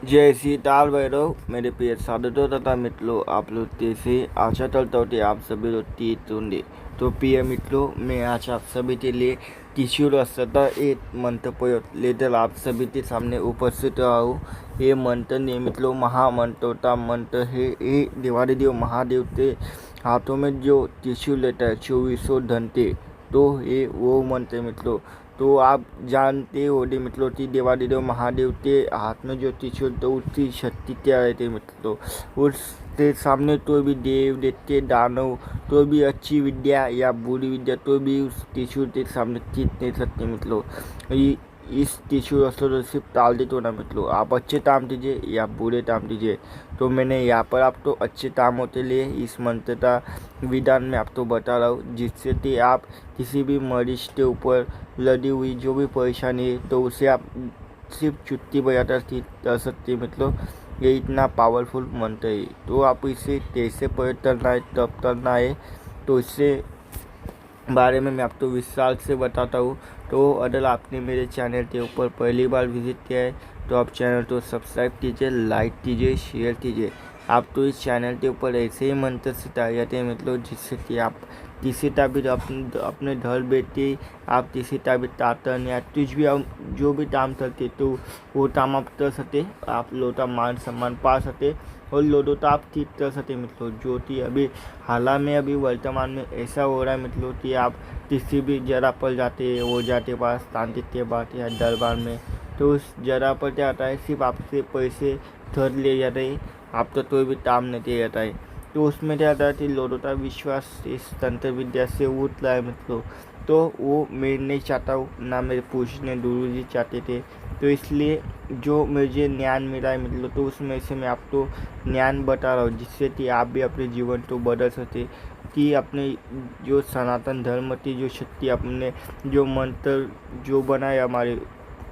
जय सीताल भैरव मेरे प्रिय साधुओं तथा मित्रों, आप लोग कैसे? आशा करता हूँ कि आप सभी लोग ठीक होंगे। तो प्रिय मित्रों, मैं आज आप सभी के लिए त्रिशूल अस्त्र एक मंत्र प्रयोग लेकर आप सभी के सामने उपस्थित रहा हूँ। ये मंत्र ने मित्रों महामंत्रों का मंत्र है। ये देवादिदेव महादेव के हाथों में जो त्रिशूल लेता है 2400 घंटे, तो ये वो मंत्र मित्रों। तो आप जानते होंगे मित्रों कि देवादिदेव महादेव के हाथ में जो त्रिशूल तो उसकी शक्ति क्या रहती है मित्रों। उसके सामने तो भी देव दैत्य दानव तो भी अच्छी विद्या या बुरी विद्या तो भी उस त्रिशूल के सामने जीत नहीं सकते मित्रों। इस त्रिशूल अस्त्र सिर्फ टाल दे तो ना मित्रों, आप अच्छे काम कीजिए या बुरे काम कीजिए। तो मैंने यहाँ पर आपको अच्छे कामों के लिए इस मंत्र का विधान में आपको बता रहा हूँ, जिससे कि आप किसी भी मरीज के ऊपर लदी हुई जो भी परेशानी है तो उसे आप सिर्फ चुटकी बजाकर ठीक कर सकते हैं मित्रों। ये इतना पावरफुल मंत्र है। तो आप इसे कैसे प्रयोग करना है, कब करना है, तो इससे बारे में मैं आपको विस्तार से बताता हूँ। तो अगर आपने मेरे चैनल के ऊपर पहली बार विजिट किया है तो आप चैनल को सब्सक्राइब कीजिए, लाइक कीजिए, शेयर कीजिए। आप तो इस चैनल के ऊपर ऐसे ही मंत्र सिखाए जाते हैं मतलब, जिससे कि आप किसी का भी अपने घर बैठे आप किसी का भी तातन या कुछ भी आप जो भी काम करते तो वो काम आप कर सकते, आप लोगों का मान सम्मान पा सकते और लोगों का आप ठीक कर सकते मित्रों। जो कि अभी हाल में अभी वर्तमान में ऐसा हो रहा है मित्रों कि आप किसी भी जगह पर जाते वो जाते पास तांत्रिक के बाद या दरबार में, तो उस जगह पर क्या आता है, सिर्फ आपसे पैसे धर ले जाते हैं, आपका कोई भी काम नहीं किया जाता है। तो उसमें क्या था कि लोगों का विश्वास इस तंत्र विद्या से उठ रहा है मित्रों। तो वो मैं नहीं चाहता हूँ, ना मेरे पूछने गुरु जी चाहते थे। तो इसलिए जो मुझे ज्ञान मिला है मित्रों, तो उसमें से मैं आपको ज्ञान बता रहा हूँ, जिससे कि आप भी अपने जीवन को बदल सकते, कि अपने जो सनातन धर्म की जो शक्ति अपने जो मंत्र जो बनाए हमारे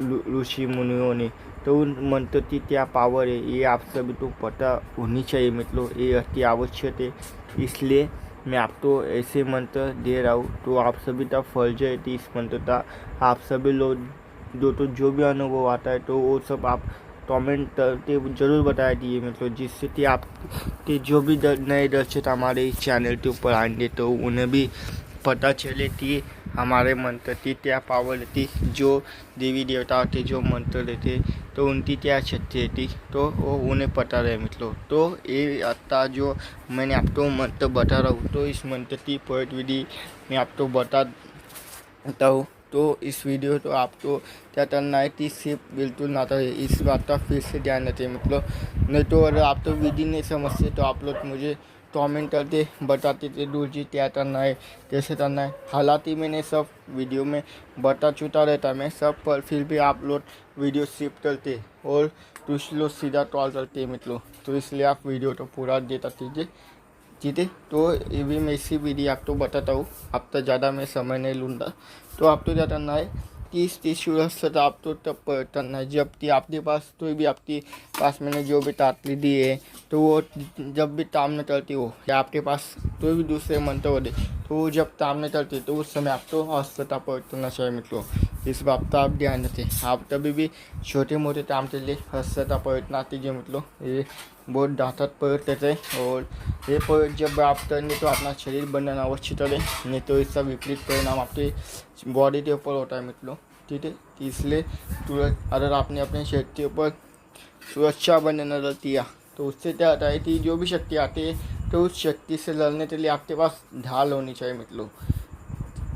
ऋषि मुनियों ने, तो उन मंत्र की क्या पावर है ये आप सभी को पता होनी चाहिए मित्रों। ये अति आवश्यक है, इसलिए मैं आपको ऐसे मंत्र दे रहा हूँ। तो आप सभी का फर्ज है कि इस मंत्र का आप सभी लोग जो भी अनुभव आता है तो वो सब आप कमेंट करके ज़रूर बताया दिए मित्रों, जिससे कि आप के जो भी नए दर्शक हमारे इस चैनल के ऊपर आएंगे तो उन्हें भी पता चले कि हमारे मंत्र की क्या पावर थी, जो देवी देवताओं के जो मंत्र रहते तो उनकी क्या शक्ति थी, तो वो उन्हें पता रहे मित्रों। तो ये आता जो मैंने आपको मंत्र बता रहा हूँ, तो इस मंत्र की प्रयोग विधि मैं आपको बताता हूँ। तो इस वीडियो तो आपको क्या करना है कि सिर्फ बिल्कुल ना तो इस बात का फिर से ध्यान रखें मतलब, नहीं तो अगर आप तो विधि नहीं समझते तो आप लोग मुझे कमेंट करके बताते थे दूर जी क्या करना है, कैसे करना है। हालांकि मैंने सब वीडियो में बता चुका रहता मैं सब, पर फिर भी आप लोग वीडियो शिफ्ट करते और कुछ लोग सीधा कॉल करते मित्रों। तो इसलिए आप वीडियो तो पूरा देता कीजिए, ठीक है। तो ये भी मैं इसी विधि आपको बताता हूँ, अब तक ज़्यादा मैं समय नहीं लूँगा। तो आपको क्या करना है, 30 सूर्य आपको तब करना है जब कि आपके पास कोई भी आपके पास मैंने जो भी तातली दी है, तो वो जब भी ताम में चलती हो या आपके पास कोई भी दूसरे मंत्र हो दे, तो वो जब ताम में चलती तो उस समय आपको हस्तता प्रयोग करना चाहिए मित्रों। इस बात का आप ध्यान रखें। आप कभी भी छोटे मोटे काम के लिए हस्तता प्रयोग ना कीजिए मित्रों, ये बहुत घातक प्रयोग करते हैं। और ये प्रयोग जब आप करेंगे तो अपना शरीर बनना अवश्य करें, नहीं तो इसका विपरीत परिणाम आपके बॉडी के ऊपर होता है मित्रों, ठीक है। इसलिए तुरंत अगर आपने अपने शरीर के ऊपर सुरक्षा बनना दिया तो उससे क्या होता है कि जो भी शक्ति आती है तो उस शक्ति से लड़ने के लिए आपके पास ढाल होनी चाहिए मित्रों।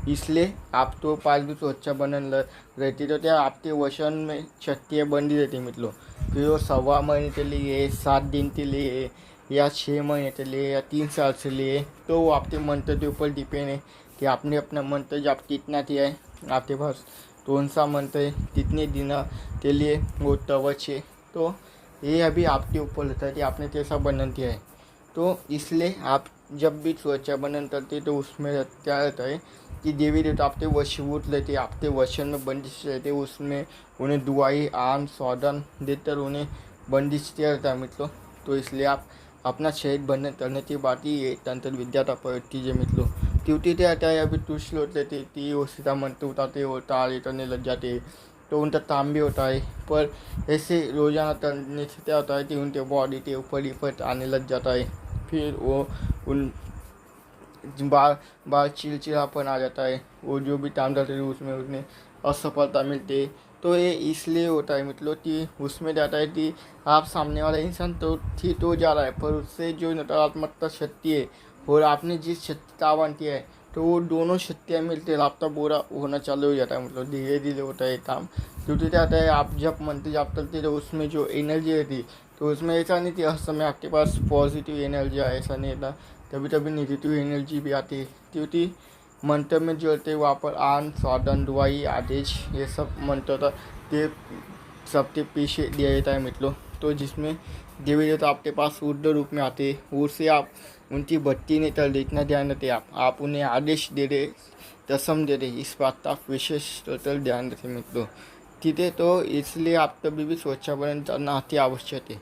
इसलिए आप तो पास भी सुरक्षा बनन रहती तो क्या आपके वचन में शक्तियाँ बंदी रहती मित्रों। फिर वो 1.25 महीने के लिए, 7 दिन के लिए या 6 महीने के लिए या 3 साल से लिए, तो वो आपके मंत्र के ऊपर डिपेंड है कि आपने अपना मंत्र जब कितना किया है, आपके पास कौन सा मंत्र है, कितने दिन के लिए वो कवच है। तो ये अभी आपके ऊपर रहता है कि आपने कैसा वर्णन किया है। तो इसलिए आप जब भी सुरक्षा वर्णन करते तो उसमें क्या रहता है कि देवी देवता आपके वशीभूत रहते, आपके वचन में बंदिश रहते, उसमें उन्हें दुआई आम सौदन देकर उन्हें बंदिश किया रहता है मित्रों। तो इसलिए आप अपना शरीर वर्णन करने के बाद ही ये तंत्र विद्या का प्रयोग कीजिए मित्रों। ट्यूटी आता है अभी कुछ लोग रहते वो सीधा मंत्र उठाते और तारे करने लग जाते, तो उनका काम भी होता है। पर ऐसे रोज़ाना तलने से क्या होता है कि उनके बॉडी के ऊपर इफेक्ट आने लग जाता है, फिर वो उन बार बार चिड़चिड़ापन आ जाता है, वो जो भी काम करते हैं उसमें उन्हें असफलता मिलती है। तो ये इसलिए होता है मतलब कि उसमें जाता है कि आप सामने वाला इंसान तो ठीक हो जा रहा है, पर उससे जो नकारात्मकता शक्ति है और आपने जिस शक्ति का आह्वान किया है, तो वो दोनों शक्तियाँ मिलकर आपका बुरा होना चालू हो जाता है। मतलब धीरे धीरे होता है काम, क्योंकि क्या होता है आप जब मंत्र जाप करते तो उसमें जो एनर्जी रहती, तो उसमें ऐसा नहीं कि हर समय आपके पास पॉजिटिव एनर्जी है, ऐसा नहीं था। कभी कभी नेगेटिव एनर्जी भी आती है, क्योंकि मंत्र में जो होते हैं वहाँ पर आन साधन दुआई आदेश ये सब मंत्र था, ये सबके पीछे दिया जाता है मित्रों। तो जिसमें देवी देवता आपके पास रुद्र रूप में आते हैं, उससे आप उनकी भक्ति नहीं कर, इतना ध्यान रखते आप उन्हें आदेश दे रहे, दसम दे रहे, इस बात का आप विशेष टोटल ध्यान रखें मित्रों। ठीक है, तो इसलिए आप कभी भी स्वच्छावरण करना अति आवश्यक है।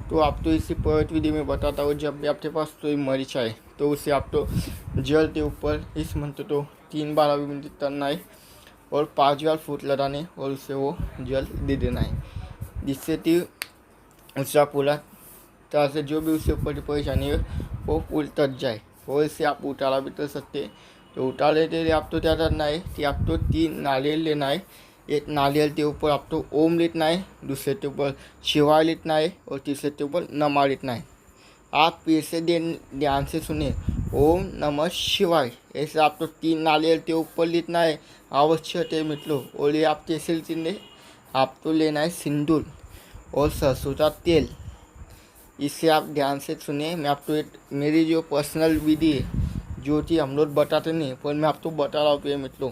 तो आप तो इसी पवित्र विधि में बताता हूँ, जब भी आपके पास कोई मरीज आए तो उसे आप तो जल के ऊपर इस मंत्र तो 3 बार अभिमंत्रित करना है और 5 बार फूट लगाने और उसे वो जल दे देना है, जिससे कि उसका पूरा तरह से जो भी उसके ऊपर परेशानी है वो पूरी तर जाए। और इससे आप उतारा भी कर सकते हैं। तो उतार लेते आप तो क्या करना है कि आप तो 3 नारियल लेना है, एक नारियल के ऊपर आप तो ओम लिखना है, दूसरे के ऊपर शिवाय लिखना है और तीसरे के ऊपर नमः लिखना है। आप फिर से ध्यान से सुनिए, ओम नमः शिवाय, ऐसे आप तो 3 नारियल के ऊपर लिखना है, आवश्यक है मित्रों। और ये आप कैसे लिखेंगे, आप तो लेना है सिंदूर और सरसों का तेल। इससे आप ध्यान से सुनिए, मैं आपको एक मेरी जो पर्सनल विधि है जो कि हम लोग बताते नहीं, पर मैं आपको बता रहा हूँ मित्रों।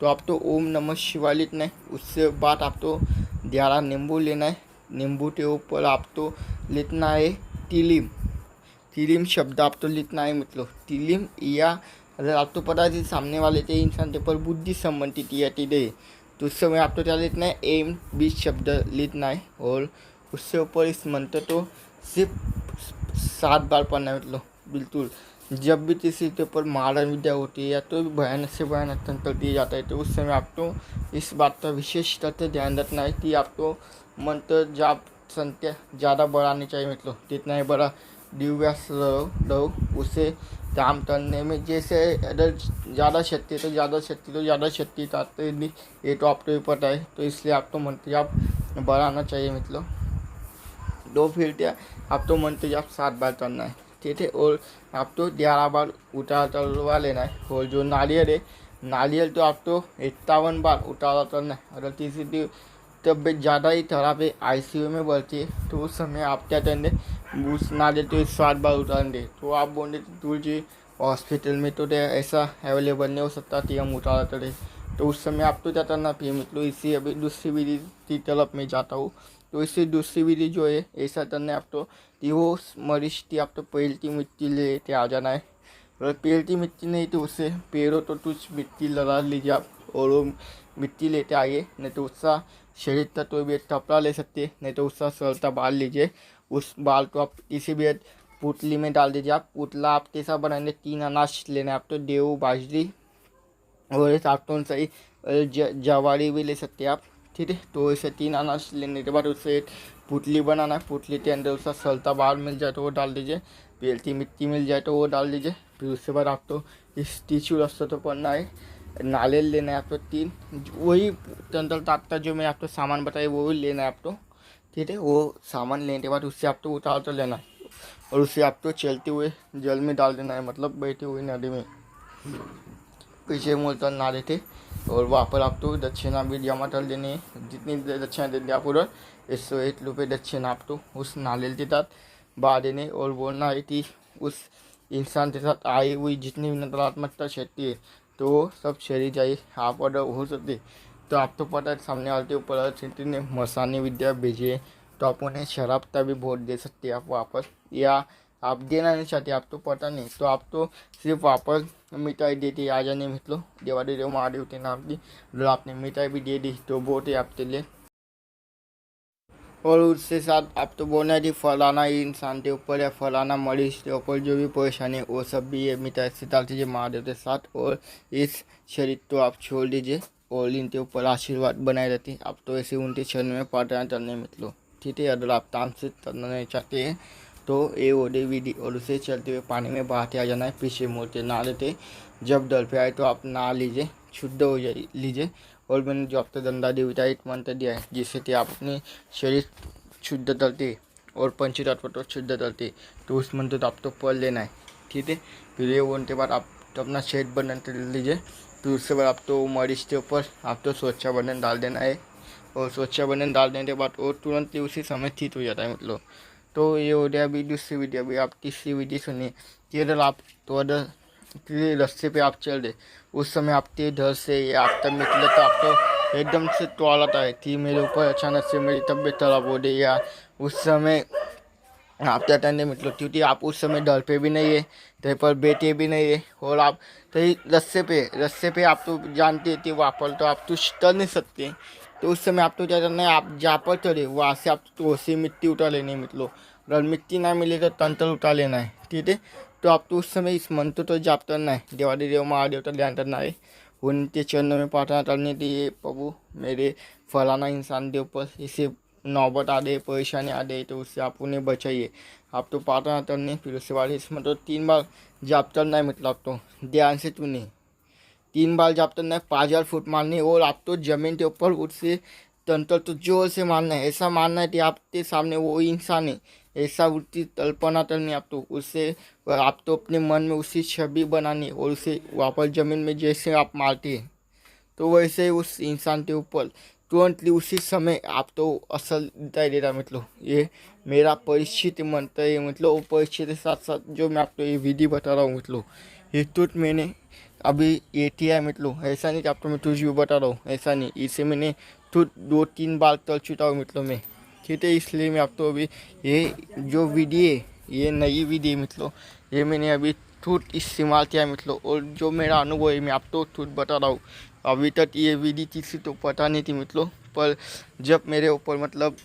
तो आप तो ओम नमः शिवाय लिखना है, उससे बाद आप तो 11 नींबू लेना है, नींबू के ऊपर आप तो लिखना है तिलिम, तिलिम शब्द आप तो लिखना है मित्रों। तिलिम, या अगर आप तो पता है सामने वाले के इंसान के ऊपर बुद्धि संबंधित या टिडे, तो उस समय आप तो क्या लिखना है, एम 20 शब्द लिखना है और उससे ऊपर इस मंत्र तो सिर्फ 7 बार पढ़ना है मित्रों। बिल्कुल जब भी किसी के ऊपर मारण विद्या होती है या तो भयानक से भयानक तंत्र दिया जाता है, तो उस समय आपको इस बात का विशेष तौर से ध्यान रखना है कि आपको मंत्र जाप संख्या ज़्यादा बढ़ानी चाहिए मित्रों। जितना ही बड़ा दिव्यास रहो उसे काम करने में, जैसे अगर ज़्यादा शक्ति तो ज़्यादा शक्ति चाहते नहीं, ये तो आपको ही पता है। तो इसलिए आपको मंत्र जाप बढ़ाना चाहिए मित्रों। दो फिर क्या, आप तो मंत्र जाप 7 बार करना है, ठीक है। और आप तो 11 बार उतारा चलवा लेना है। और जो नारियल है, नारियल तो आप तो 51 बार उतारा करना है। अगर किसी की तबियत ज़्यादा ही खराब है, ICU में भर्ती है, तो उस समय आप क्या करेंगे, उस नारियल तो 7 बार उतारेंगे। तो आप बोलेंगे दूर जी हॉस्पिटल में तो ऐसा अवेलेबल नहीं हो सकता कि हम उतारा करें, तो उस समय आप तो क्या करना फिर मतलब इसी अभी दूसरी विधि की तरफ मैं जाता हूँ। तो इससे दूसरी विधि जो है ऐसा करना है आप तो कि वो मरीज की आप तो पेड़ की मिट्टी लेके आ जाना है। अगर पेड़ की मिट्टी नहीं तो उससे पेड़ों तो कुछ मिट्टी लगा लीजिए आप और वो मिट्टी लेते आइए, नहीं तो उसका शरीर तक तो भी एक कपड़ा ले सकते हैं, नहीं तो उसका सलता बाल लीजिए, उस बाल को आप किसी भी पुतली में डाल दीजिए। आप पुतला आप कैसा बनाएंगे, 3 अनाज लेना है आप तो, गेहूं बाजरी और इस आप तो सही जवारी भी ले सकते हैं आप, ठीक है। तो इसे 3 अनाज लेने के बाद उससे एक पुतली बनाना है, पुतली के अंदर उसका सलता बाल मिल जाए तो वो डाल दीजिए, पेलती मिट्टी मिल जाए तो वो डाल दीजिए। फिर उसके बाद आप तो इस टिश्यू रस्ता तो पड़ना है, नारियल लेना है आपको 3, वही तंत्र तात्ता जो मैं आपको सामान बताया वो भी लेना है आप तो, ठीक है। वो सामान लेने के बाद उससे आप तो उतार तो लेना है और उससे आप तो चलते हुए जल में डाल देना है, मतलब बैठे हुए नदी में, पीछे मुल्तान नारे थे। और वहाँ पर आप तो दक्षिणा भी जमा कर देनी है, जितनी दक्षिणा देंगे आप उधर 101 रुपये दक्षिणा आप तो उस नारियल के साथ बहा देने और बोलना है कि उस इंसान के साथ आई हुई जितनी भी नकारात्मकता शक्ति है तो वो सब चली जाए। आप अगर हो सकते तो आप तो पता है सामने वाले के ऊपर स्थिति ने मसानी विद्या भेजी है, तो आप उन्हें शराब का भी भोट दे सकते हैं आप वापस, या आप देना नहीं चाहते आप तो पता नहीं, तो आप तो सिर्फ वापस मिठाई देती आ जाने मित्रों। दिवाली देव महादेव के नाम की अगर आपने मिठाई भी दे दी तो बहुत है आपके लिए। और उसके साथ आप तो बोलना है कि फलाना इंसान के ऊपर या फलाना मरीज के ऊपर जो भी परेशानी है वो सब भी ये मिठाई से डाल दीजिए महादेव के साथ, और इस शरीर तो आप छोड़ दीजिए और इनके ऊपर आशीर्वाद बनाए रहते। आप तो ऐसे उनके चरण में प्रार्थना करने मित्रों, ठीक है। अगर आप तामसिक करना नहीं चाहते हैं तो ये ओडे विधि और उसे चलते हुए पानी में बहाते आ जाना है, पीछे मुड़ते ना लेते। जब दल पे आए तो आप नहा लीजिए, शुद्ध हो जाए लीजिए। और मैंने जो आपको दंडा देवता एक मंत्र दिया है जिससे कि आप अपने शरीर शुद्ध करते और पंचतत्व तो शुद्ध करते, तो उस मंत्र तो आप तो पढ़ लेना है, ठीक है। फिर ये होने के बाद आप तो अपना शरीर बंधन कर लीजिए। फिर उसके बाद आप तो मरीज के ऊपर आप तो स्वच्छा बंधन डाल देना है। और स्वच्छा बंधन डाल देने के बाद वो तुरंत ही उसी समय ठीक हो जाता है मतलब। तो ये हो गया अभी दूसरी विधि। अभी आप तीसरी विधि सुनिए कि अगर आप तो अगर रास्ते पे आप चल रहे उस समय आपके घर से या आप तब निकले तो आप तो एकदम से टॉयलेट आए थी मेरे ऊपर, अचानक से मेरी तबीयत खराब हो गई, या उस समय आप क्या करने मतलब, क्योंकि आप उस समय डर पे भी नहीं है, कहीं पर बैठे भी नहीं है, और आप कहीं रस्से पे आप तो जानते थे वहाँ पर तो आप तो चल नहीं सकते। तो उस समय आप तो क्या करना है, आप जहाँ पर चले वहाँ से आप तो उसी मिट्टी उठा लेनी मतलब। अगर मिट्टी ना मिले तो तंत्र उठा लेना है, ठीक है। तो आप तो उस समय इस मंत्र तो जाप करना है, देवादी देव महादेव का ध्यान करना है, उनके चरणों में प्रार्थना करने के लिए प्रभु मेरे फलाना इंसान के ऊपर इसे नौबत आ गई, परेशानी आ गई तो उससे आप उन्हें बचाइए। आप तो प्रार्थना करनी, फिर उसके बाद इस मतलब 3 बार जाप करना है मतलब। तो ध्यान से सुनिए, 3 बार जाप करना है, 5000 फुट मारनी है, और आप तो जमीन के ऊपर उससे तंत्र तो जोर से मारना है, ऐसा मारना है कि आपके सामने वो इंसान है, ऐसा उसकी कल्पना करनी है। आप तो उससे आप तो अपने मन में उसकी छवि बनानी है, और उसे वहाँ पर ज़मीन में जैसे आप मारते हैं तो वैसे ही उस इंसान के ऊपर तुरंत उसी समय आप तो असल दिखाई दे रहा मतलब। ये मेरा परिचित मंत्र है मतलब, वो परिचित के साथ साथ जो मैं आपको ये विधि बता रहा हूँ मतलब, ये तो मैंने अभी ये किया है मतलब। ऐसा नहीं कि आपको मैं तुझ भी बता रहा हूँ, ऐसा नहीं, इसे मैंने तो 2-3 बार कर चुका हूँ मतलब मैं, ठीक है। इसलिए मैं आपको अभी ये जो विधि है ये नई विधि है मतलब, ये मैंने अभी खुद इस्तेमाल किया है मतलब। और जो मेरा अनुभव है मैं आपको खुद बता रहा हूँ। अभी तक ये विधि किसी तो पता नहीं थी मतलब, पर जब मेरे ऊपर मतलब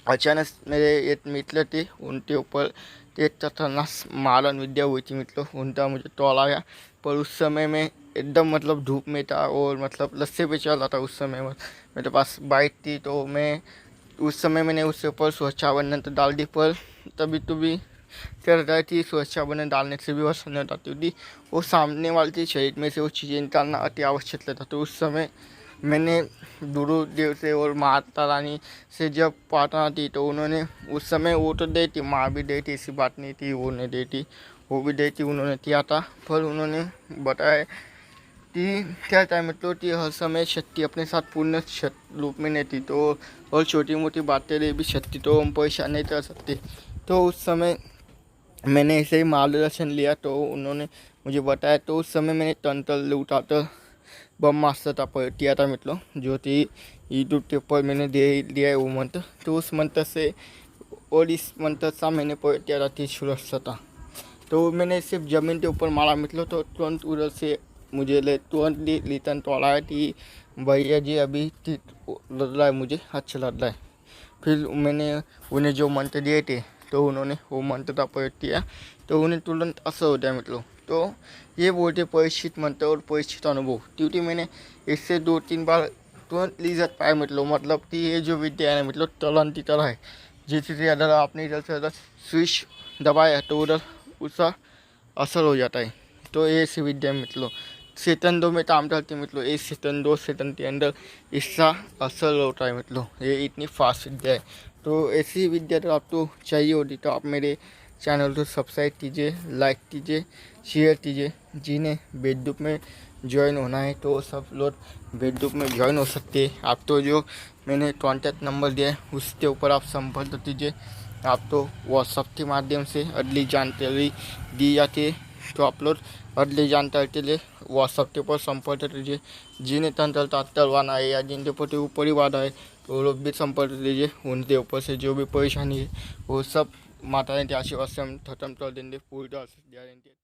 अचानक मेरे एक मित्र थे उनके ऊपर एक खतरनाक मारण विद्या हुई थी मतलब, उनका मुझे तोड़ा गया। पर उस समय मैं एकदम मतलब धूप में था और मतलब लस्से पे चल रहा था। उस समय मेरे पास बाइक थी, तो मैं उस समय मैंने उसके ऊपर सुरक्षा बंधन तो डाल दी, पर तभी तो भी कर रही थी सुरक्षा बंधन डालने से भी वह नहीं होती थी। वो सामने वाले के शरीर में से वो चीज़ें निकालना अति आवश्यक था। तो उस समय मैंने गुरुदेव से और माता रानी से जब प्रार्थना थी तो उन्होंने उस समय वो तो दे थी, माँ भी दे थी, ऐसी बात नहीं थी वो नहीं दे थी, वो भी दे थी, उन्होंने किया था। पर उन्होंने बताया कि क्या था मतलब कि हर समय शक्ति अपने साथ पूर्ण रूप में नहीं थी, तो और छोटी मोटी बातें रही भी शक्ति तो हम परेशान नहीं कर सकते। तो उस समय मैंने ऐसे ही मार्गदर्शन लिया तो उन्होंने मुझे बताया। तो उस समय मैंने तंत्र उठाकर ब्रह्मास्त्र का प्रयोग किया था मतलब, जो कि यूट्यूब के ऊपर मैंने दे दिया है वो मंत्र। तो उस मंत्र से और इस मंत्र से मैंने प्रयोग किया था 30 सुरक्षा। तो मैंने सिर्फ ज़मीन के ऊपर मारा मतलब, तो तुरंत उधर से मुझे तुरंत लिटन तो आया कि भैया जी अभी लग रहा है, मुझे अच्छा लग रहा है। फिर मैंने उन्हें जो मंत्र दिए थे तो उन्होंने वो मंत्र का प्रयोग किया तो उन्हें तुरंत असर हो जाए मतलब। तो ये बोलते परिचित मंत्र और परिचित अनुभव, क्योंकि मैंने इससे 2-3 बार तुरंत रिजल्ट पाए मतलब कि ये जो विद्या है मतलब तुरंत की तरह है। जिससे अगर आपने इधर से अगर स्विच दबाया तो उधर उसका असर हो जाता है। तो ये ऐसी विद्या मतलब सेकंडों में काम करती है मतलब, एक सेकंड 2 सेकंड के अंदर इसका असर होता है मतलब, ये इतनी फास्ट विद्या है। तो ऐसी विद्या तो आपको चाहिए होती तो आप मेरे चैनल को सब्सक्राइब कीजिए, लाइक कीजिए, शेयर कीजिए। जिन्हें बेडूप में ज्वाइन होना है तो सब लोग बेडूप में ज्वाइन हो सकते हैं। आप तो जो मैंने कॉन्टैक्ट नंबर दिया है उसके ऊपर आप संपर्क कीजिए। आप तो व्हाट्सएप के माध्यम से अगली जानकारी दी जाती है, तो आप लोग अगली जानकारी के लिए व्हाट्सएप के ऊपर संपर्क कीजिए। जिन्हें तंत्र तलवाना है या जिनके ऊपर ऊपरी वादा है तो लोग भी संपर्क लीजिए। उनके ऊपर से जो भी परेशानी है वो सब माता रानी के आशीर्वाद से हम खत्म कर देंगे, पूरी तरह से गारंटी।